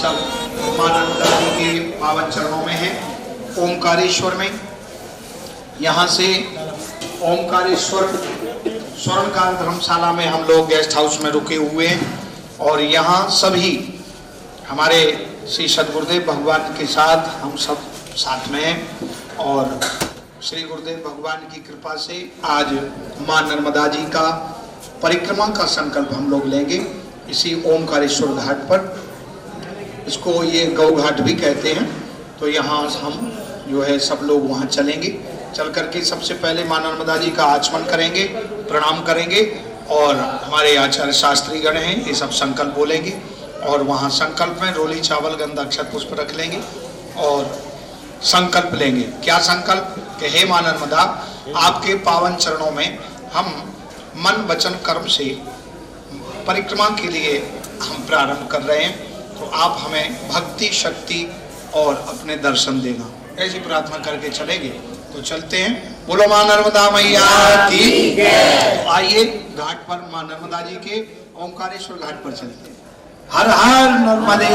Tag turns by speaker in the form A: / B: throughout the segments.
A: सब मां नर्मदा जी के पावन चरणों में हैं, ओमकारेश्वर में। यहाँ से ओमकारेश्वर स्वर्णकाल धर्मशाला में हम लोग गेस्ट हाउस में रुके हुए हैं और यहाँ सभी हमारे श्री सद्गुरुदेव भगवान के साथ हम सब साथ में हैं और श्री गुरुदेव भगवान की कृपा से आज मां नर्मदा जी का परिक्रमा का संकल्प हम लोग लेंगे इसी ओमकारेश्वर घाट पर। इसको ये गौ घाट भी कहते हैं। तो यहाँ हम जो है सब लोग वहाँ चलेंगे, चल करके सबसे पहले मां नर्मदा जी का आचमन करेंगे, प्रणाम करेंगे और हमारे आचार्य शास्त्री गण हैं ये सब संकल्प बोलेंगे और वहाँ संकल्प में रोली चावल गंधा अक्षत पुष्प रख लेंगे और संकल्प लेंगे। क्या संकल्प कि हे मां नर्मदा, आपके पावन चरणों में हम मन वचन कर्म से परिक्रमा के लिए हम प्रारंभ कर रहे हैं, तो आप हमें भक्ति शक्ति और अपने दर्शन देना, ऐसी प्रार्थना करके चलेंगे। तो चलते हैं, बोलो मां नर्मदा मैया की। तो आइए घाट पर मां नर्मदा जी के ओमकारेश्वर घाट पर चलते हैं। हर हर नर्मदे।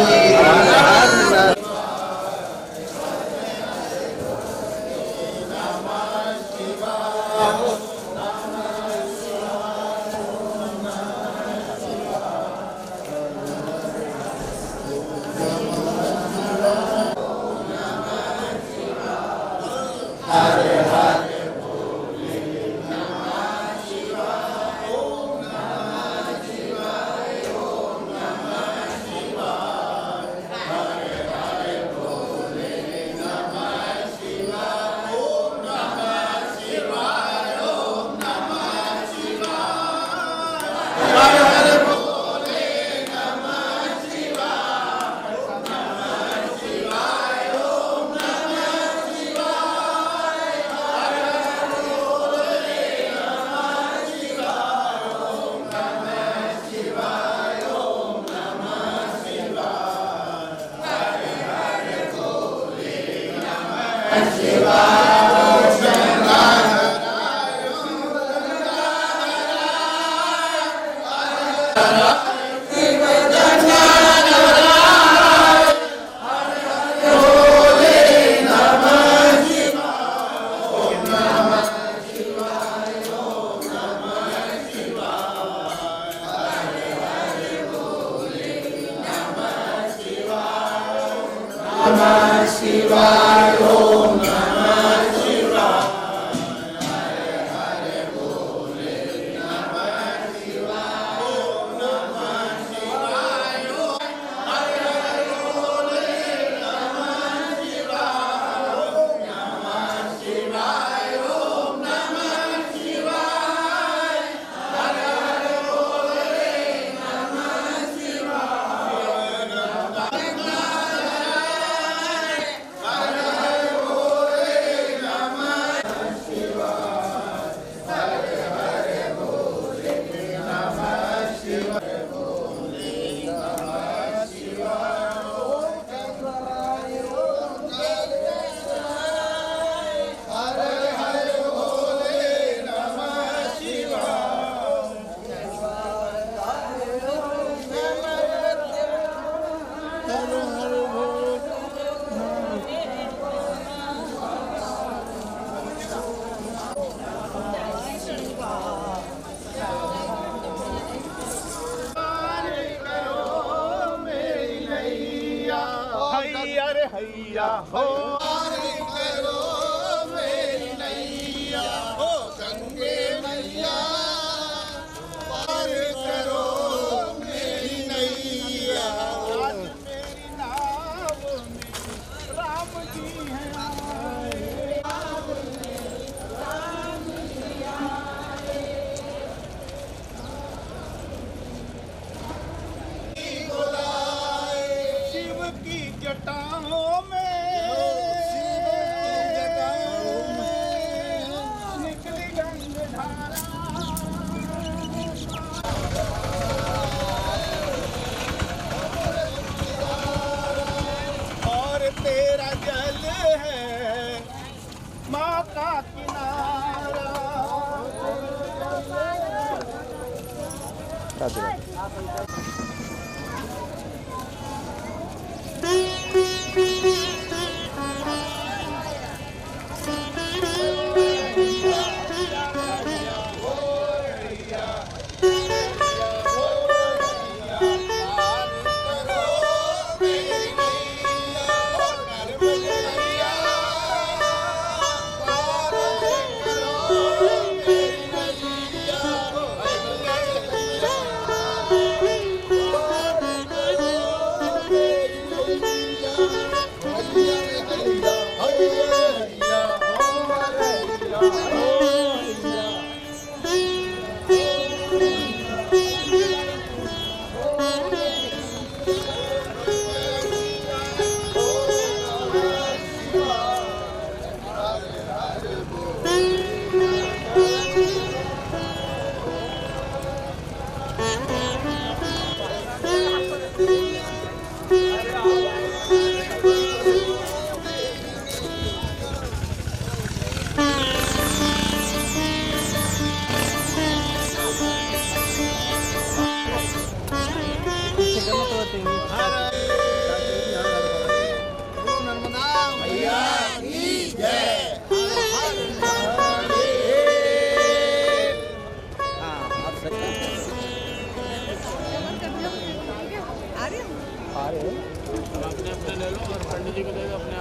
B: अपने अपने ले लो और पंडित जी को दे दो अपने।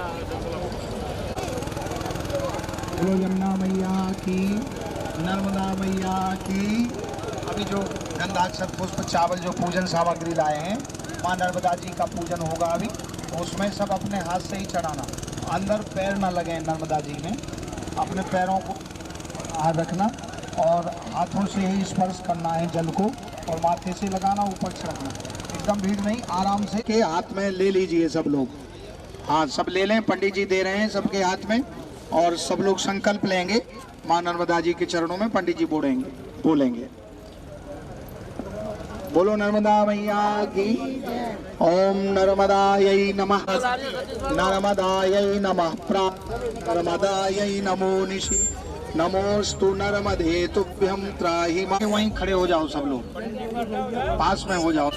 A: बोलो यमुना मैया की, नर्मदा मैया की। अभी जो गंधाक्षर पुष्प चावल जो पूजन सामग्री लाए हैं, माँ नर्मदा जी का पूजन होगा अभी, तो उसमें सब अपने हाथ से ही चढ़ाना। अंदर पैर ना लगे नर्मदा जी में, अपने पैरों को हाथ रखना और हाथों से ही स्पर्श करना है जल को, और माथे से लगाना, ऊपर छिड़कना। एकदम भीड़ नहीं, आराम से के हाथ में ले लीजिए सब लोग। हाँ, सब ले लें, पंडित जी दे रहे हैं सबके हाथ में, और सब लोग संकल्प लेंगे माँ नर्मदा जी के चरणों में। पंडित जी बोलेंगे बोलो नर्मदा मैया की। ओम नर्मदायै नमः, नर्मदायै नमः, नर्मदायै नमो निशि, नमोस्तु नर्मदे तुभ्यं त्राहि मां। वहीं खड़े हो जाओ सब लोग, पास में हो जाओ।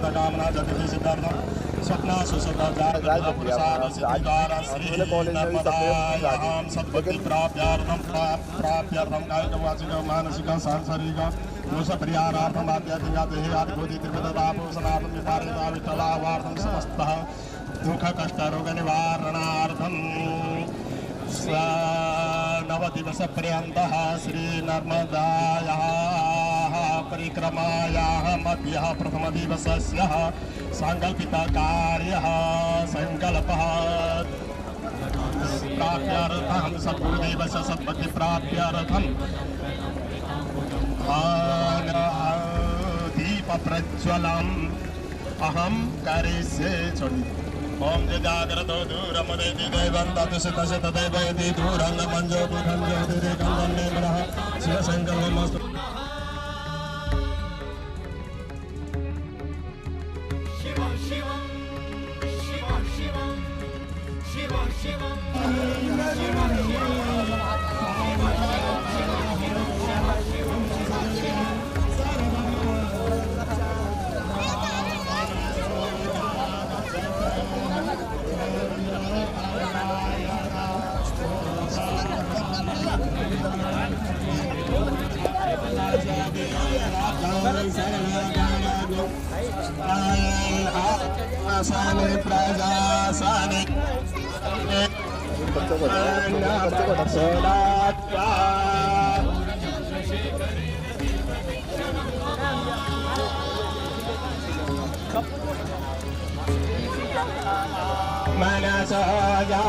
C: कामना जगति सिद्धार्थम स्वप्ना सुसदाचार पुरुषार्थ सिद्धिकार श्री नर्मदायां सद्बुद्धि प्राप्यार्थम कायिक मानसिक सांसारिक दोष परिहारार्थम आध्यात्मिक देह आदिभूति त्रिपदापोषणार्थम निवारिता विठलावार्थम समस्त दुख कष्ट रोग निवारणार्थम नवदिवस पर्यन्तः श्री नर्मदायाः परिक्रमायाः मध्यः प्रथमदिवसस्य सङ्कल्पितकार्यः सङ्कल्पः प्राप्यार्थं सद्गुरुदेवस्य सद्बुद्धि प्राप्यार्थं दीप प्रज्वलम् अहं करिष्ये। ओम जागृतो दूरमदेति देवं तस्य तदेव यदि दूरं मंजो बुधं ज्योतिरे कंदन्ने मनः शिवसङ्कल्पमस्तु। शिवं शिवं शिवं शिवं शिवं शिवं आसाने प्रजासाने मनसा जा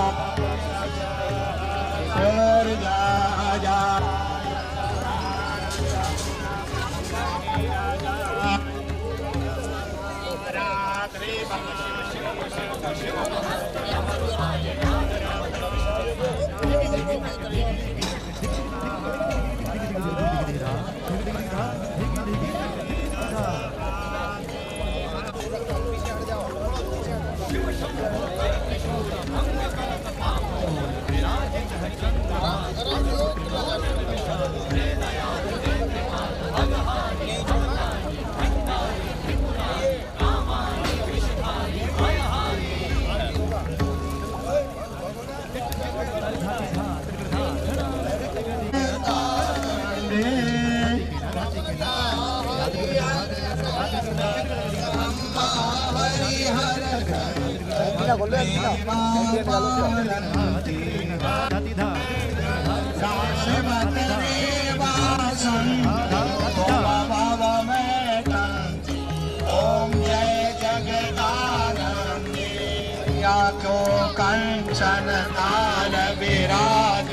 C: कंचन काल विराज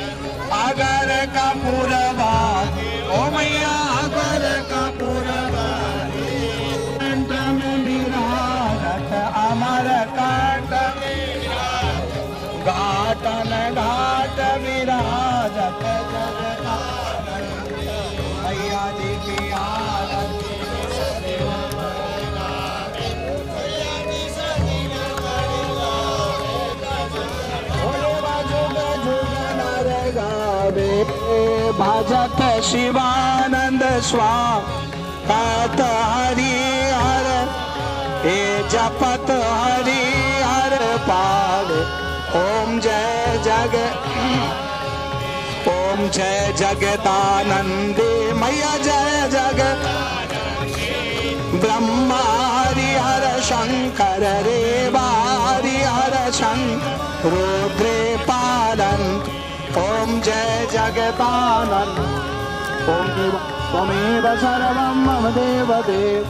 C: अगर कपूर बागे ओ मैया अगर कपूर बागे कंठ में विराजत अमर कंठ घाटन घाट विराजत मैया जी की आरती Oh, भजत शिवानंद स्वामी कत हरि हर हे जपत हरि हर पाद ओम जय जगतानंदे मैया जय जग ब्रह्मा हरि हर शंकर रे हरि हर शंकर रुद्रे पालन ओम जय जगतानंद ओम त्वमेव सर्वं मम देवदेव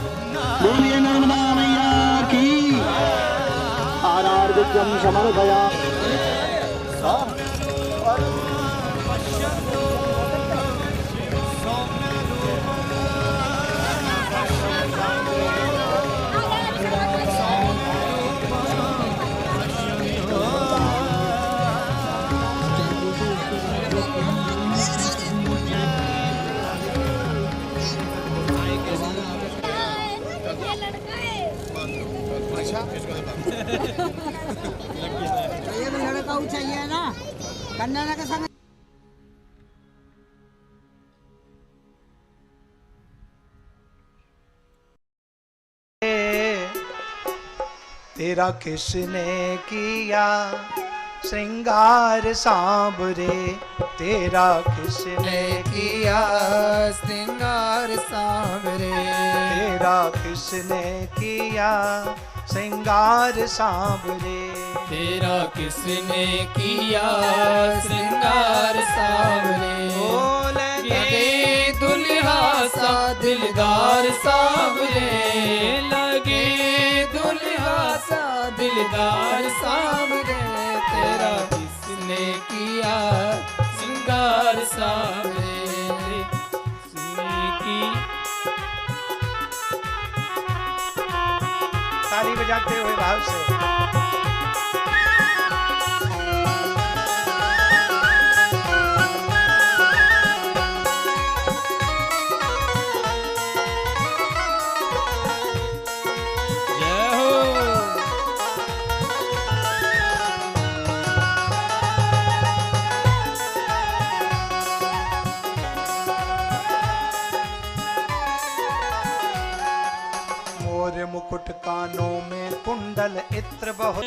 C: बोलिए नर्मदा मैया की आरार्घ्यं समर्पया
D: ये तो लड़का चाहिए ना कन्या के संग
C: तेरा किसने किया श्रृंगार सांवरे तेरा किसने किया
E: श्रृंगार सांवरे
C: तेरा किसने किया श्रृंगार सांवरे
E: तेरा किसने किया श्रृंगार सांवरे लगे दुल्हा सा दिलदार सांवरे लगे दुल्हा सा दिलदार सांवरे तेरा किसने किया श्रृंगार सांवरे किसने की
C: ताली बजाते हुए भाव से मुकुट कानों में कुंडल इत्र बहुत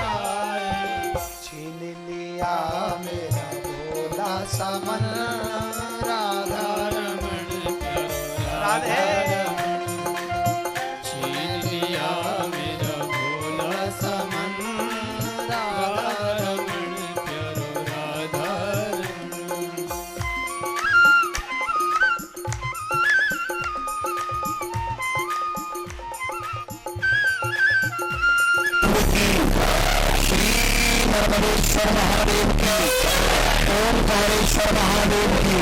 E: पाए।
C: छीन लिया मेरा भोला सा मन राधा
E: रमण प्यारो
C: राधे
E: छीन लिया मेरा भोला सा मन राधा रमण प्यारो राधा रमण।
A: नर्मदेश्वर महादेव की, ओमकारेश्वर महादेव की,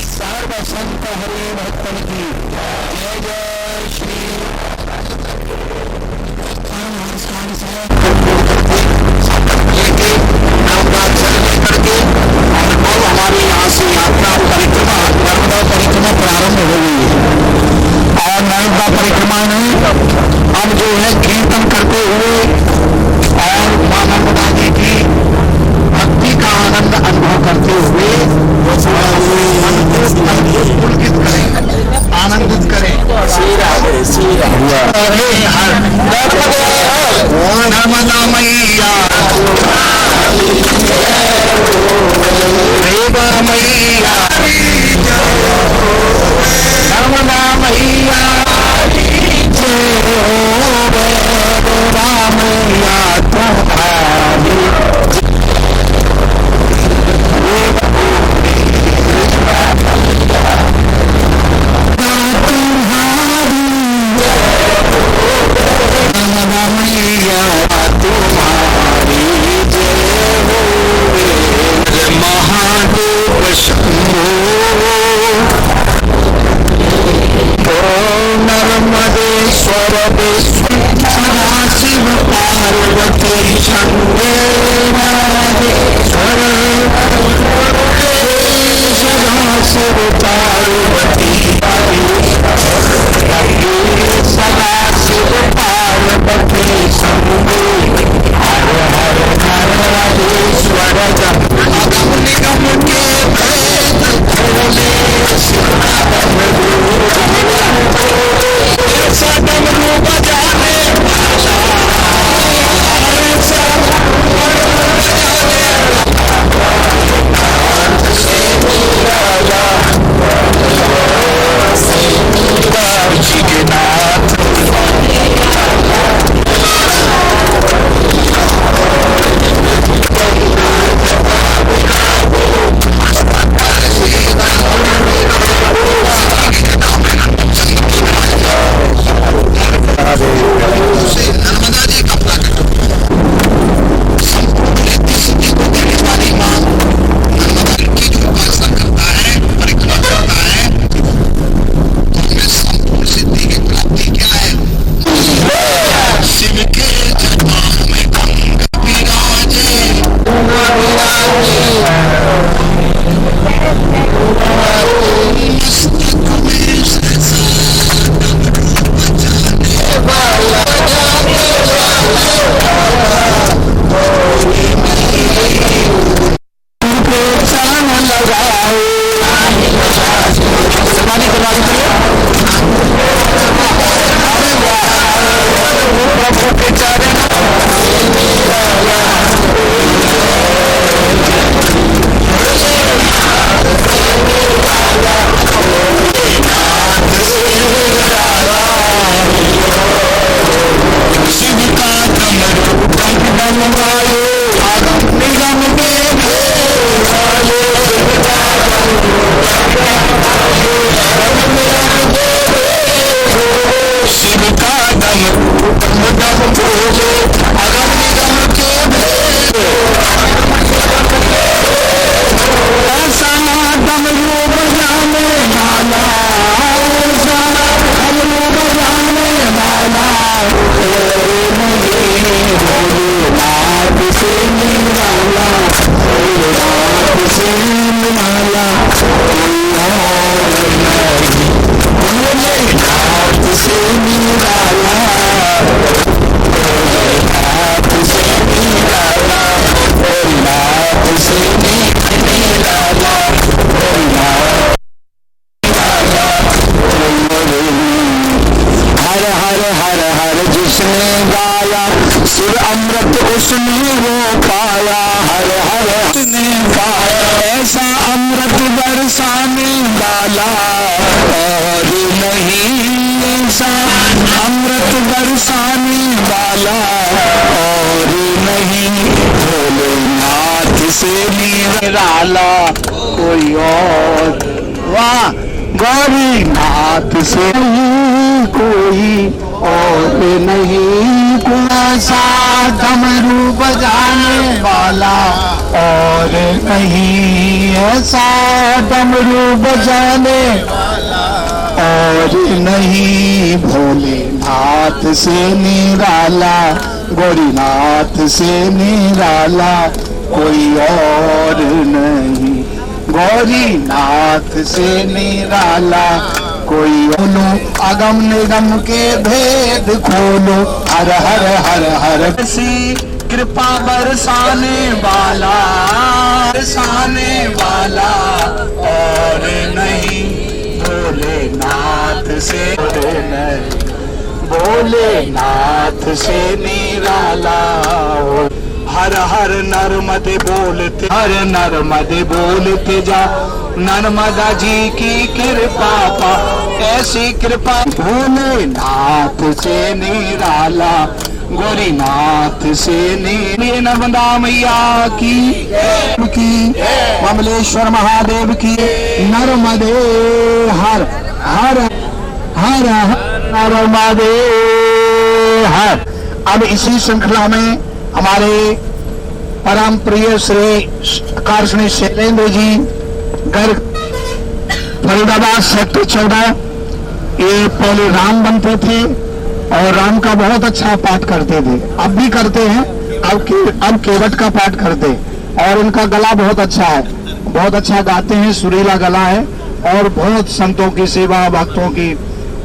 A: सर्व संत हरि भक्तन की जय जय श्री। और हमारी यहाँ से यात्रा परिक्रमा नर्मदा परिक्रमा प्रारंभ हो गई है। और नर्मदा परिक्रमा में अब जो है कीर्तन करते हुए और मां नर्मदा जी की भक्ति का आनंद अनुभव करते हुए मन को पुलकित करें, आनंदित करें। नर्मदा मैया रेवा मैया नर्मदा मैया मैया तुम्हारी महादेव शंभो नर्मदेश्वर शिव पार्वती शंभो नागेश्वर शिव पार्वती सदा शिव पार्वती शंभो हर हर हरेश्वर अगम निगम के भेद खोले सदम रूप जाने जी के नाथ उसने वो पाया, हर हर उसने पाया। ऐसा अमृत बरसाने वाला और नहीं, ऐसा अमृत बरसाने वाला और नहीं, भोलेनाथ से निराला कोई और। वाह, गौरीनाथ से कोई और नहीं, ऐसा डमरू बजाने वाला और नहीं, ऐसा डमरू बजाने वाला और नहीं, भोलेनाथ से निराला, गौरीनाथ से निराला कोई और नहीं, गौरीनाथ से निराला कोई। बोलो अगम निगम के भेद खोलो, हर हर हर हर। ऐसी कृपा बरसाने वाला, बरसाने वाला और नहीं, भोलेनाथ से नहीं, भोलेनाथ से निराला। हर हर नर्मदे बोलते, हर नर्मदे बोलते जा, नर्मदा जी की कृपा पा, ऐसी कृपा। भोलेनाथ से निराला, गौरीनाथ से निराला। नर्मदा मैया की कमलेश्वर महादेव की, नर्मदे हर हर हर नर्मदे हर। अब इसी श्रृंखला में हमारे परम प्रिय श्री आकर्षणी शैलेंद्र जी गर्ग फरीदाबाद सेक्टर 14, ये पहले राम बनते थे और राम का बहुत अच्छा पाठ करते थे, अब भी करते हैं, अब केवट का पाठ करते, और उनका गला बहुत अच्छा है, बहुत अच्छा गाते हैं, सुरीला गला है, और बहुत संतों की सेवा, भक्तों की,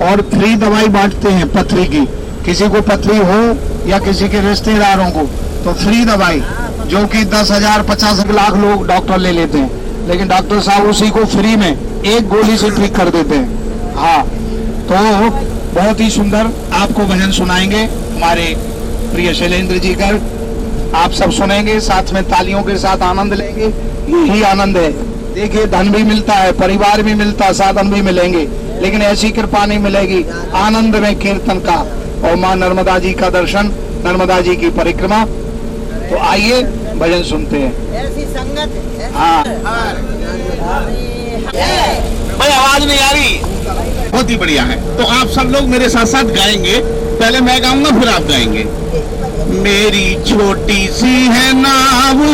A: और फ्री दवाई बांटते हैं पथरी की। किसी को पथरी हो या किसी के रिश्तेदारों को तो फ्री दवाई, जो कि 10,000 50 लाख लोग डॉक्टर ले लेते हैं, लेकिन डॉक्टर साहब उसी को फ्री में एक गोली से ठीक कर देते हैं। हाँ, तो बहुत ही सुंदर आपको भजन सुनाएंगे हमारे प्रिय शैलेंद्र जी कर, आप सब सुनेंगे, साथ में तालियों के साथ आनंद लेंगे। यही आनंद है, देखिए धन भी मिलता है, परिवार भी मिलता है, साधन भी मिलेंगे, लेकिन ऐसी कृपा नहीं मिलेगी आनंद में कीर्तन का और माँ नर्मदा जी का दर्शन, नर्मदा जी की परिक्रमा। तो आइए भजन सुनते हैं।
D: ऐसी संगत।
A: हाँ,
F: भाई आवाज नहीं आ रही, बहुत ही बढ़िया है। तो आप सब लोग मेरे साथ साथ गाएंगे, पहले मैं गाऊंगा फिर आप गाएंगे। मेरी छोटी सी है नाव,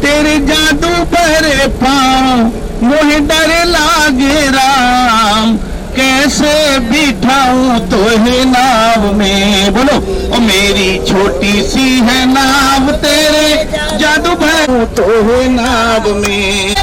F: तेरे जादू पर पाँव, मोहे डर लागे राम, कैसे बिठाऊं तोहे नाव में। बोलो, ओ मेरी छोटी सी है नाव, तेरे जादू भर तोहे नाव में।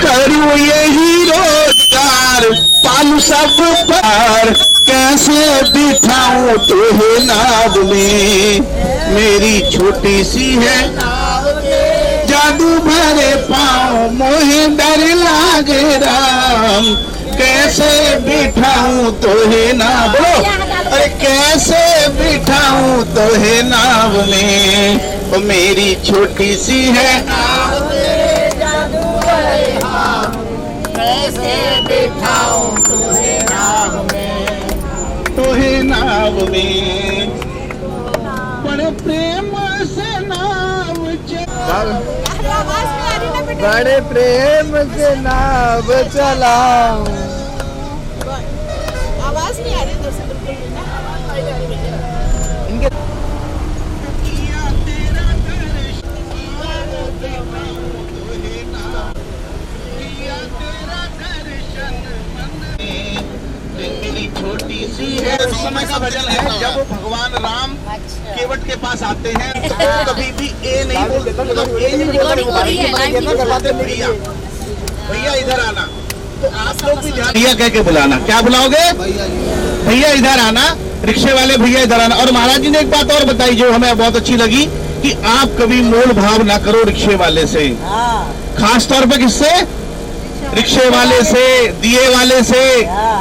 F: करूँ यही रोजगार, पालू सब पार, कैसे बिठाऊं तोहे नाव में। मेरी छोटी सी है जादू भरे पाँव, मोहे डर लागे राम, कैसे बिठाऊं तोहे नाव। अरे कैसे बिठाऊं तोहे नाव में, ओ मेरी छोटी सी है
D: कैसे बिठाऊं तुझे नाव में,
F: तोहे नाव में। बड़े प्रेम से नाव
C: बड़े प्रेम से नाव चलाऊं।
G: आवाज नहीं आ रही इधर से बिल्कुल भी ना।
C: इनके
F: मेरी छोटी सी है। उस समय का भजन है जब भगवान राम केवट के पास आते हैं, तो कभी भी ए नहीं बोलते, भैया भैया इधर आना। तो आप लोग भी ध्यान, भैया कह के बुलाना। क्या बुलाओगे? भैया इधर आना, रिक्शे वाले भैया इधर आना। और महाराज जी ने एक बात और बताई जो हमें बहुत अच्छी लगी, कि आप कभी मोल भाव ना करो रिक्शे वाले से, खास तौर पे किससे? रिक्शे वाले से, दिए वाले से,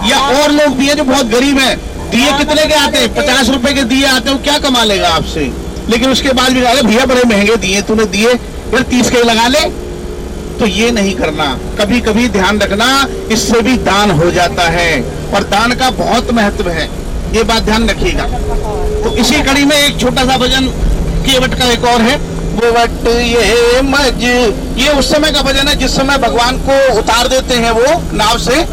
F: या और लोग भी हैं जो बहुत गरीब हैं। दिए कितने के आते हैं? 50 रुपए के दिए आते हैं, वो क्या कमा लेगा आपसे? लेकिन उसके बाद भी कहा भैया बड़े महंगे दिए तूने दिए, फिर 30 के लगा ले। तो ये नहीं करना। कभी कभी ध्यान रखना, इससे भी दान हो जाता है और दान का बहुत महत्व है, ये बात ध्यान रखिएगा। तो इसी कड़ी में एक छोटा सा भजन केवट का एक और है, वो वट ये मज, ये उस समय का भजन है जिस समय भगवान को उतार देते हैं वो नाव से।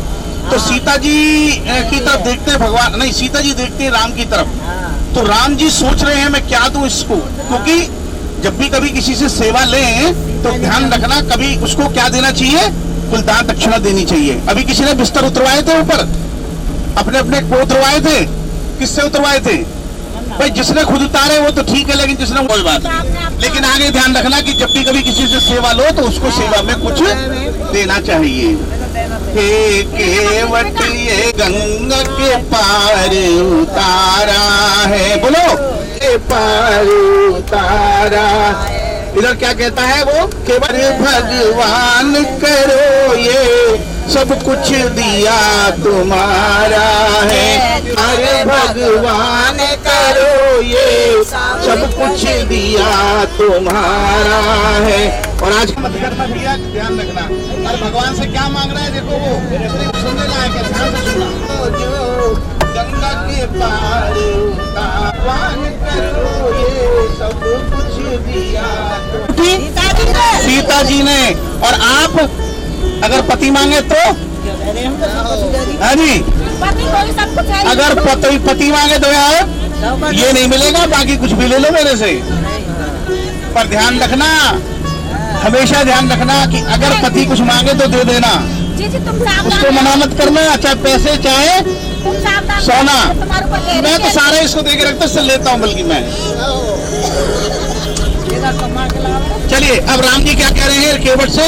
F: तो सीता जी की तरफ देखते हैं भगवान, नहीं सीता जी देखते हैं राम की तरफ। तो राम जी सोच रहे हैं मैं क्या दूं इसको, क्योंकि जब भी कभी किसी से सेवा लें तो ध्यान रखना कभी उसको क्या देना चाहिए, कुल दान दक्षिणा देनी चाहिए। अभी किसी ने बिस्तर उतरवाए थे ऊपर, अपने अपने को उतरवाए थे, किससे उतरवाए थे? भाई जिसने खुद उतारे वो तो ठीक है, लेकिन जिसने कोई बात नहीं। लेकिन आगे ध्यान रखना कि जब भी कभी किसी से सेवा लो तो उसको सेवा में कुछ देना चाहिए। हे केवट ये गंगा के पार उतारा है, बोलो के पार उतारा। इधर क्या कहता है वो? केवल भगवान करो ये सब कुछ दिया तुम्हारा है। अरे भगवान करो ये सब कुछ दिया तुम्हारा है। और आज मत करना भैया, ध्यान रखना। और भगवान से क्या मांग रहा है देखो, वो सुनने लायक है, ध्यान से सुनना। जो गंगा के पार भगवान करो ये सब कुछ दिया सीता जी ने। और आप अगर पति मांगे तो हाँ जी, अगर पति मांगे तो यार ये नहीं मिलेगा, बाकी कुछ भी ले लो मेरे से। पर ध्यान रखना, हमेशा ध्यान रखना कि अगर पति कुछ मांगे तो दे देना, उसको मना मत करना, चाहे पैसे चाहे सोना। मैं तो सारा इसको दे के रखता हूँ, लेता हूँ बल्कि मैं। चलिए अब राम जी क्या कह रहे हैं केवट से?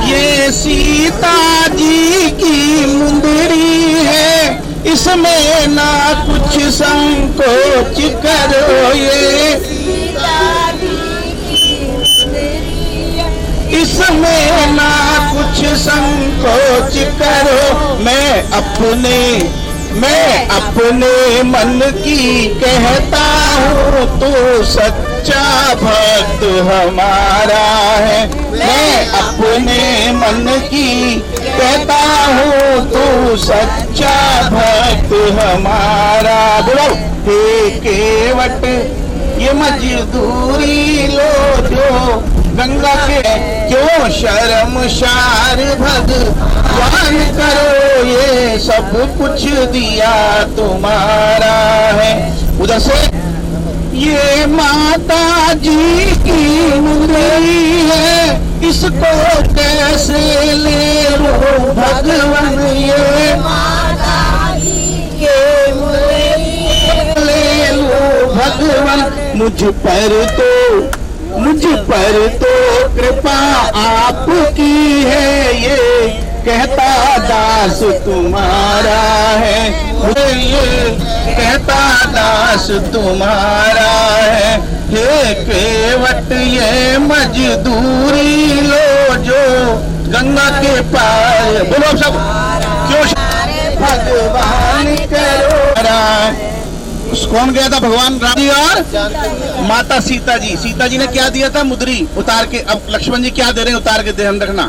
F: ये सीता जी की मुंदरी है, इसमें ना कुछ संकोच करो। ये इसमें ना कुछ संकोच करो। मैं अपने मन की कहता हूँ, तो सच्चा भक्त हमारा है। मैं अपने मन की कहता हूँ, तो सच्चा भक्त हमारा। बोलो हे केवट ये मजदूरी लो जो गंगा के, क्यों शर्मशार भगवान करो ये सब कुछ दिया तुम्हारा है। उधर से ये माता जी की मुंदरी है, इसको कैसे ले लो भगवान। ये माता जी के मुंदरी ले लो भगवान। मुझ पर तो कृपा आपकी है, ये कहता दास तुम्हारा है। ये कहता दास तुम्हारा है। हे केवट ये मजदूरी लो जो गंगा के पार। बोलो सब, क्यों भगवान करो। कौन गया था? भगवान राम जी और माता सीता जी। सीता जी ने क्या दिया था? मुद्री उतार के। अब लक्ष्मण जी क्या दे रहे हैं उतार के? ध्यान रखना।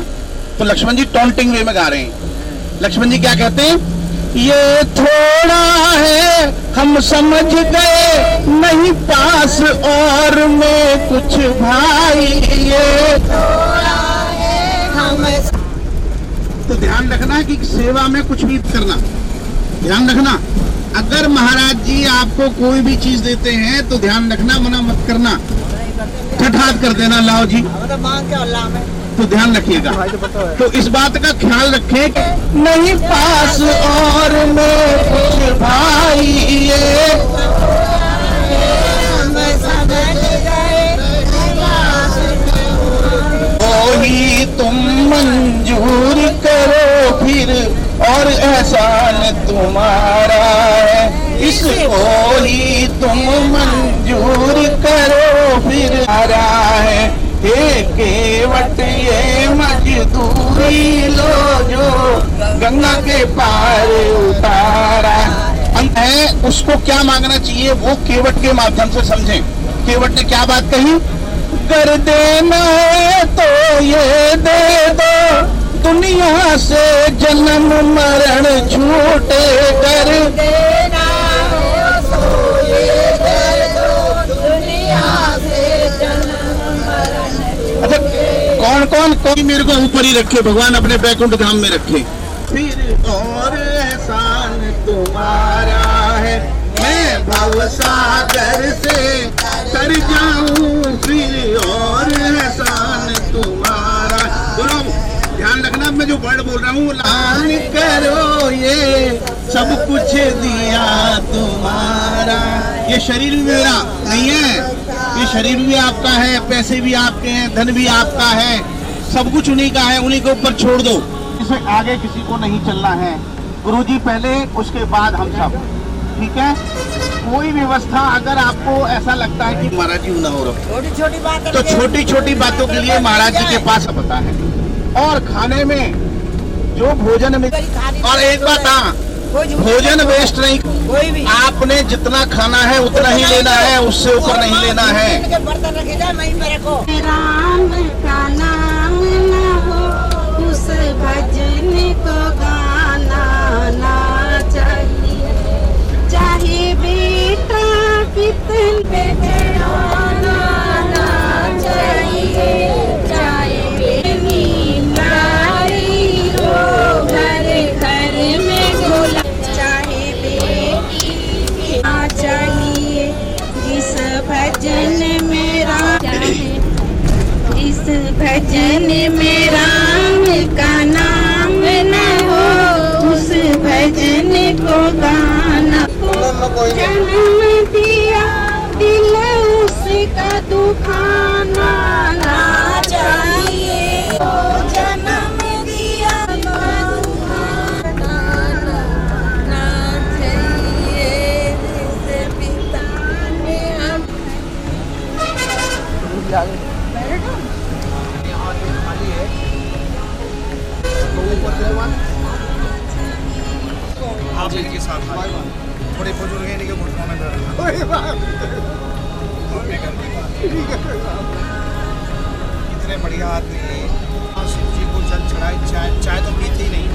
F: तो लक्ष्मण जी टॉन्टिंग वे में गा रहे हैं। लक्ष्मण जी क्या कहते हैं? ये थोड़ा है हम समझ गए, नहीं पास और में कुछ भाई। ये थोड़ा है हम। तो ध्यान रखना कि सेवा में कुछ भी करना, ध्यान रखना। अगर महाराज जी आपको कोई भी चीज देते हैं तो ध्यान रखना, मना मत करना, ठठात कर देना लाओ जी, तो ध्यान रखिएगा। तो इस बात का ख्याल रखें कि नहीं पास और में कुछ भाई। ये वही तुम मंजूर करो फिर, और एहसान तुम्हारा है। इसको ही तुम मंजूर करो फिर। आ रहा है हे केवट ये मजदूरी लो जो गंगा के पार उतारा। अंत है उसको क्या मांगना चाहिए वो केवट के माध्यम से समझें। केवट ने क्या बात कही? कर देना है तो ये दे दो, दुनिया से जन्म मरण छूटे। कर
D: देना हो तो ये दे दो, दुनिया से जन्म मरण।
F: अच्छा कौन मेरे को ऊपर ही रखे, भगवान अपने बैकुंठ धाम में रखे। फिर और एहसान तुम्हारा है, मैं भव सागर से तर जाऊं। फिर और एहसान तुम्हारा। बोलो ध्यान रखना, मैं जो वर्ड बोल रहा हूँ, लान करो ये सब कुछ दिया तुम्हारा। ये शरीर भी मेरा नहीं है, ये शरीर भी आपका है, पैसे भी आपके हैं, धन भी आपका है, सब कुछ उन्हीं का है, उन्हीं के ऊपर छोड़ दो। इसे आगे किसी को नहीं चलना है। गुरुजी पहले, उसके बाद हम सब, ठीक है। कोई व्यवस्था अगर आपको ऐसा लगता है कि महाराज जी ना हो रहा,
D: छोटी छोटी बात
F: तो छोटी छोटी बातों के लिए महाराज जी के पास पता है। और खाने में जो भोजन में, और एक बात, हाँ, भोजन वेस्ट नहीं।
D: कोई भी
F: आपने जितना खाना है उतना ही लेना है, उससे ऊपर नहीं लेना है।
D: बर्तन रखे जाए वहीं पे रखो।
H: राम का नाम न हो उस भजन को गाना ना चाहिए, चाहे बेटा कितने चढ़ाना ना चाहिए, चाहे बेटी नारी हो घर घर में गोला, चाहे बेटी ना चाहिए। जिस भजन में राम, इस भजन में राम का नाम न हो उस भजन को गाना। जन्म दिया दिल उसका दुखाना ना चाहिए, जन्म दिया दुखाना ना चाहिए। जिस पिता ने हम
A: आप इनके साथ आइए। थोड़े बुजुर्ग हैं, इनके घुटनों में दर्द। इतने बढ़िया आदमी शिव जी को जल चढ़ाई, चाय तो पीते ही नहीं।